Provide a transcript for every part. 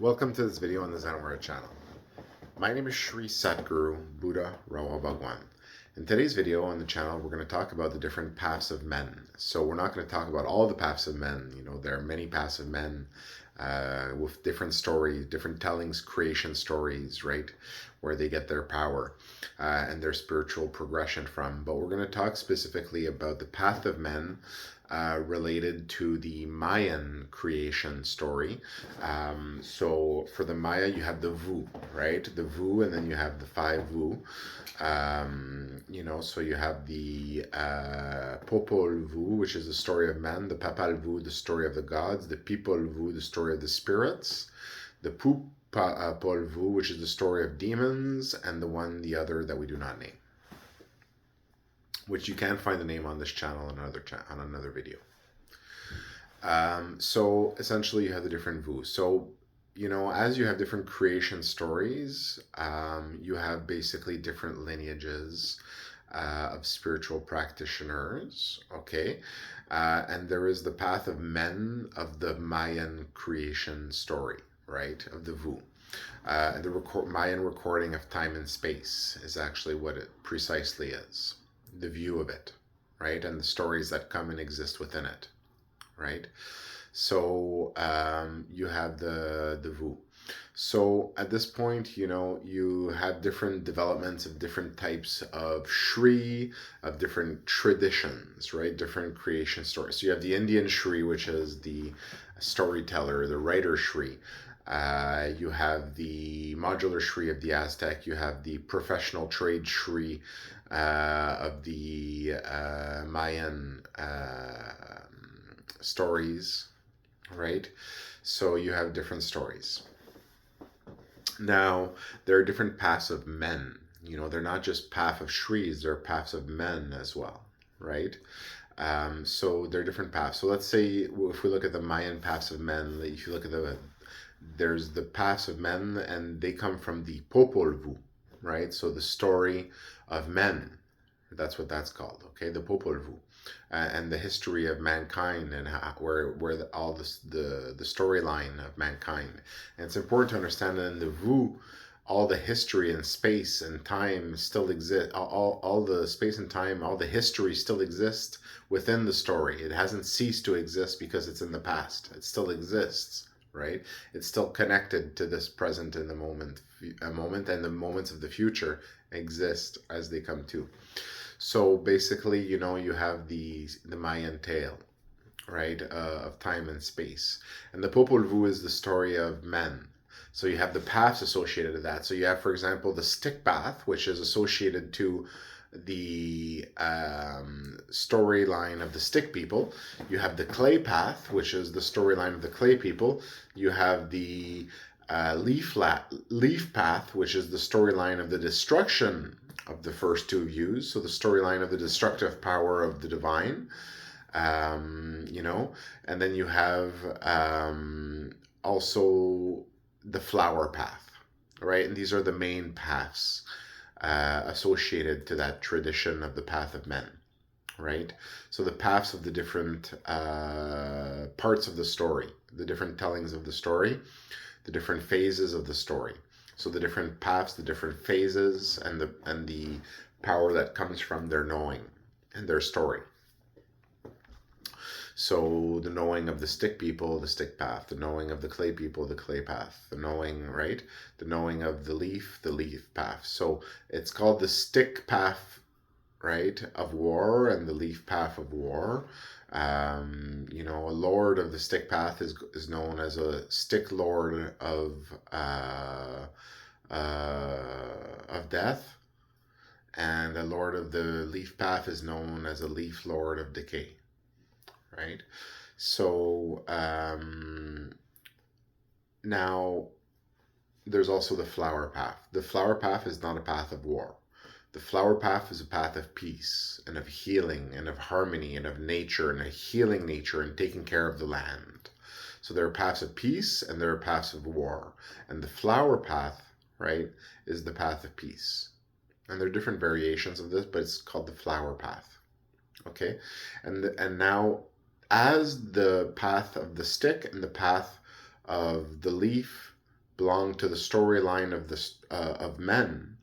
Welcome to this video on the Zenware channel. My name is Sri Satguru Buddha Rawa Bhagwan. In today's video on the channel, we're going to talk about the different paths of men. So we're not going to talk about all the paths of men. You know, there are many paths of men with different stories, different tellings, creation stories, right? Where they get their power and their spiritual progression from. But we're going to talk specifically about the path of men related to the Mayan creation story. So for the Maya, you have the Vu, right? The Vu, and then you have the five Vu. So you have the Popol Vuh, which is the story of man, the Papal Vuh, the story of the gods, the People Vuh, the story of the spirits, the Pupal Vuh, which is the story of demons, and the other that we do not name, which you can find the name on this channel on another video. So essentially you have the different Vuh. So as you have different creation stories, you have basically different lineages of spiritual practitioners, okay? And there is the path of men of the Mayan creation story, right, of the Vu. The Mayan recording of time and space is actually what it precisely is, the view of it, right, and the stories that come and exist within it, right? So you have the Vu. So at this point, you have different developments of different types of Shri, of different traditions, right? Different creation stories. So you have the Indian Shri, which is the storyteller, the writer Shri. You have the modular Shri of the Aztec. You have the professional trade Shri of the Mayan stories, right? So you have different stories. Now, there are different paths of men. They're not just path of Shris, they're paths of men as well, right? So there are different paths. So let's say if we look at the Mayan paths of men, if you look at there's the paths of men, and they come from the Popol Vuh, right? So the story of men, that's what that's called, okay? The Popol Vuh. And the history of mankind, and all the storyline of mankind. And it's important to understand that in the Vu, all the history and space and time still exist. All the space and time, all the history still exists within the story. It hasn't ceased to exist because it's in the past. It still exists, right? It's still connected to this present in the moment, and the moments of the future exist as they come to. So basically, you have the Mayan tale, right, of time and space. And the Popol Vuh is the story of men. So you have the paths associated to that. So you have, for example, the stick path, which is associated to the storyline of the stick people. You have the clay path, which is the storyline of the clay people. You have the leaf path, which is the storyline of the destruction of the first two views. So the storyline of the destructive power of the divine, and then you have also the flower path, right? And these are the main paths associated to that tradition of the path of men, right? So the paths of the different parts of the story, the different tellings of the story, the different phases of the story. So the different paths, the different phases, and the power that comes from their knowing and their story. So the knowing of the stick people, the stick path, the knowing of the clay people, the clay path, the knowing, right? The knowing of the leaf path. So it's called the stick path, right, of war, and the leaf path of war. A lord of the stick path is known as a stick lord of death, and a lord of the leaf path is known as a leaf lord of decay, right? So now there's also the flower path. The flower path is not a path of war. The flower path is a path of peace and of healing and of harmony and of nature, and a healing nature and taking care of the land. So there are paths of peace and there are paths of war. And the flower path, right, is the path of peace. And there are different variations of this, but it's called the flower path. Okay? And now, as the path of the stick and the path of the leaf belong to the storyline of of men,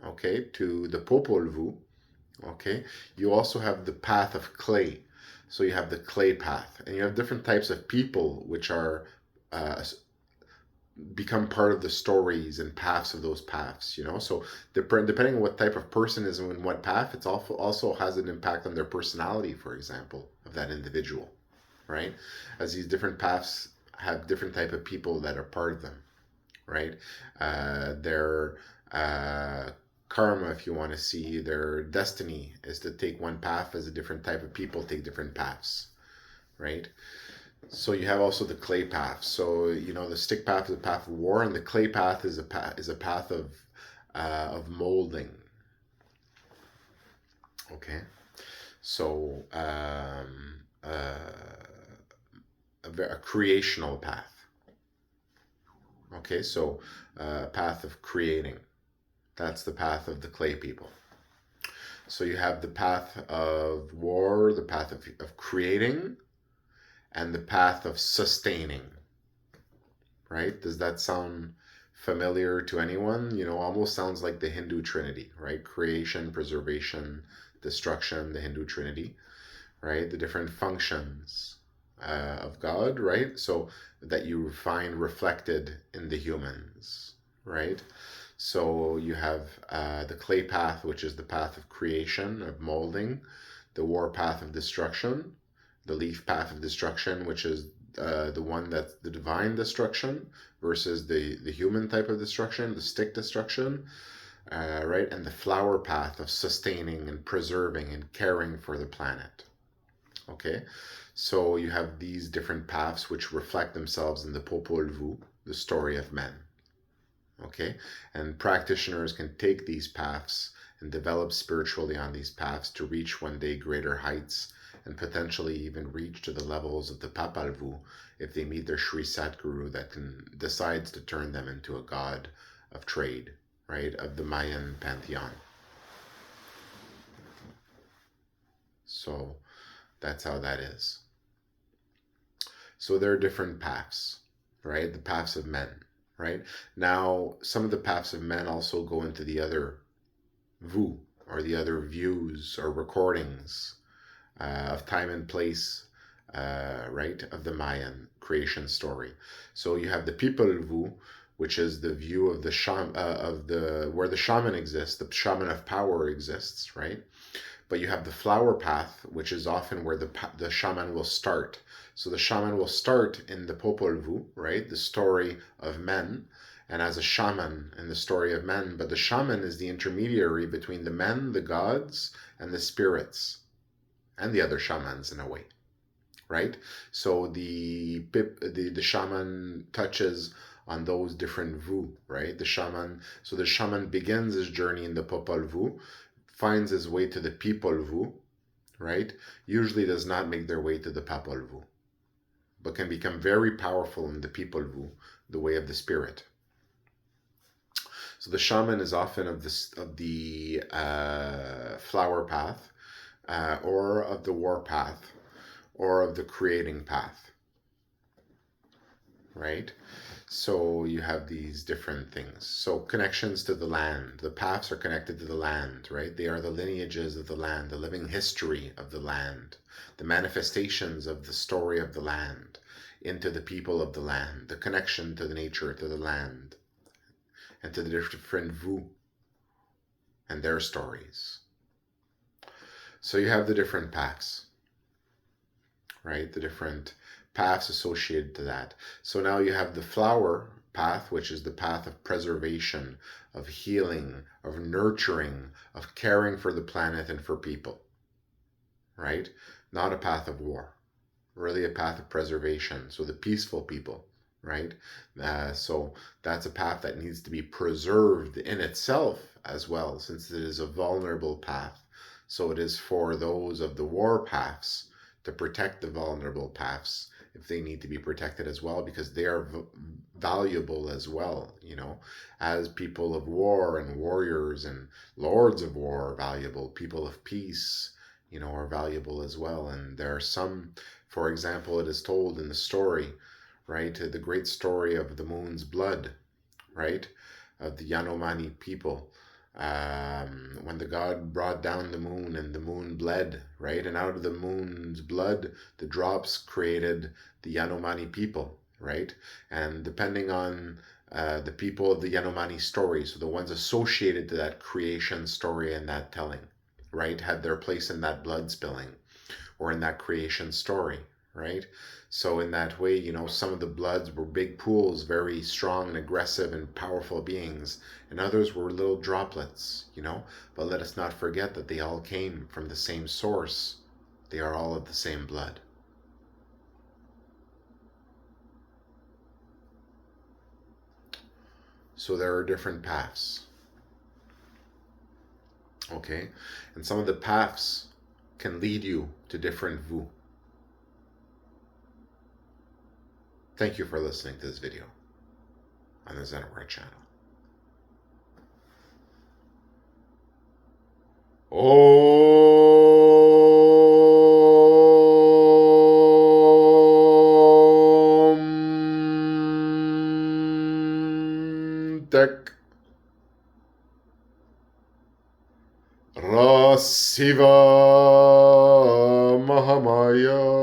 okay, to the Popol Vuh, okay, you also have the path of clay. So you have the clay path, and you have different types of people which are uh, become part of the stories and paths of those paths, you know. So depending on what type of person is in what path, it's also has an impact on their personality, for example, of that individual, right? As these different paths have different type of people that are part of them, right? Their karma, if you want to see, their destiny is to take one path, as a different type of people take different paths, right? So you have also the clay path. So you know the stick path is a path of war, and the clay path is a path of molding. Okay, so a creational path. Okay, so a path of creating. That's the path of the clay people. So you have the path of war, the path of creating, and the path of sustaining. Right? Does that sound familiar to anyone? You know, almost sounds like the Hindu Trinity, right? Creation, preservation, destruction, the Hindu Trinity, right? The different functions of God, right? So that you find reflected in the humans, right? So you have the clay path, which is the path of creation, of molding, the war path of destruction, the leaf path of destruction, which is the one that's the divine destruction versus the human type of destruction, the stick destruction, right? And the flower path of sustaining and preserving and caring for the planet. Okay, so you have these different paths which reflect themselves in the Popol Vuh, the story of men. Okay, and practitioners can take these paths and develop spiritually on these paths to reach one day greater heights and potentially even reach to the levels of the Popol Vuh if they meet their Sri Satguru that decides to turn them into a god of trade, right, of the Mayan pantheon. So that's how that is. So there are different paths, right? The paths of men, right? Now, some of the paths of men also go into the other vu, or the other views or recordings of time and place, right, of the Mayan creation story. So you have the Popol Vuh, which is the view of the where the shaman exists, the shaman of power exists, right? But you have the flower path, which is often where the shaman will start. So the shaman will start in the Popol Vuh, right? The story of men, and as a shaman in the story of men. But the shaman is the intermediary between the men, the gods, and the spirits, and the other shamans in a way, right? So the shaman touches on those different vu, right? So the shaman begins his journey in the Popol Vuh, finds his way to the Popol Vuh, right? Usually does not make their way to the Popol Vuh, but can become very powerful in the Popol Vuh, the way of the spirit. So the shaman is often of the flower path, or of the war path, or of the creating path, right? So you have these different things. So connections to the land. The paths are connected to the land, right? They are the lineages of the land, the living history of the land, the manifestations of the story of the land into the people of the land, the connection to the nature, to the land, and to the different vu and their stories. So you have the different paths, right? The different paths associated to that. So now you have the flower path, which is the path of preservation, of healing, of nurturing, of caring for the planet and for people, right? Not a path of war, really a path of preservation. So the peaceful people, right? So that's a path that needs to be preserved in itself as well, since it is a vulnerable path. So it is for those of the war paths to protect the vulnerable paths if they need to be protected as well, because they are valuable as well, you know, as people of war and warriors and lords of war are valuable, people of peace, you know, are valuable as well. And there are some, for example, it is told in the story, right? The great story of the moon's blood, right? Of the Yanomami people. When the god brought down the moon and the moon bled, right? And out of the moon's blood, the drops created the Yanomami people, right? And depending on the people of the Yanomami story, so the ones associated to that creation story and that telling, right, had their place in that blood spilling or in that creation story, right? So in that way, some of the bloods were big pools, very strong and aggressive and powerful beings, and others were little droplets, But let us not forget that they all came from the same source. They are all of the same blood. So there are different paths, okay? And some of the paths can lead you to different Vu. Thank you for listening to this video on the Zenware channel. Om Tek Rasiva Mahamaya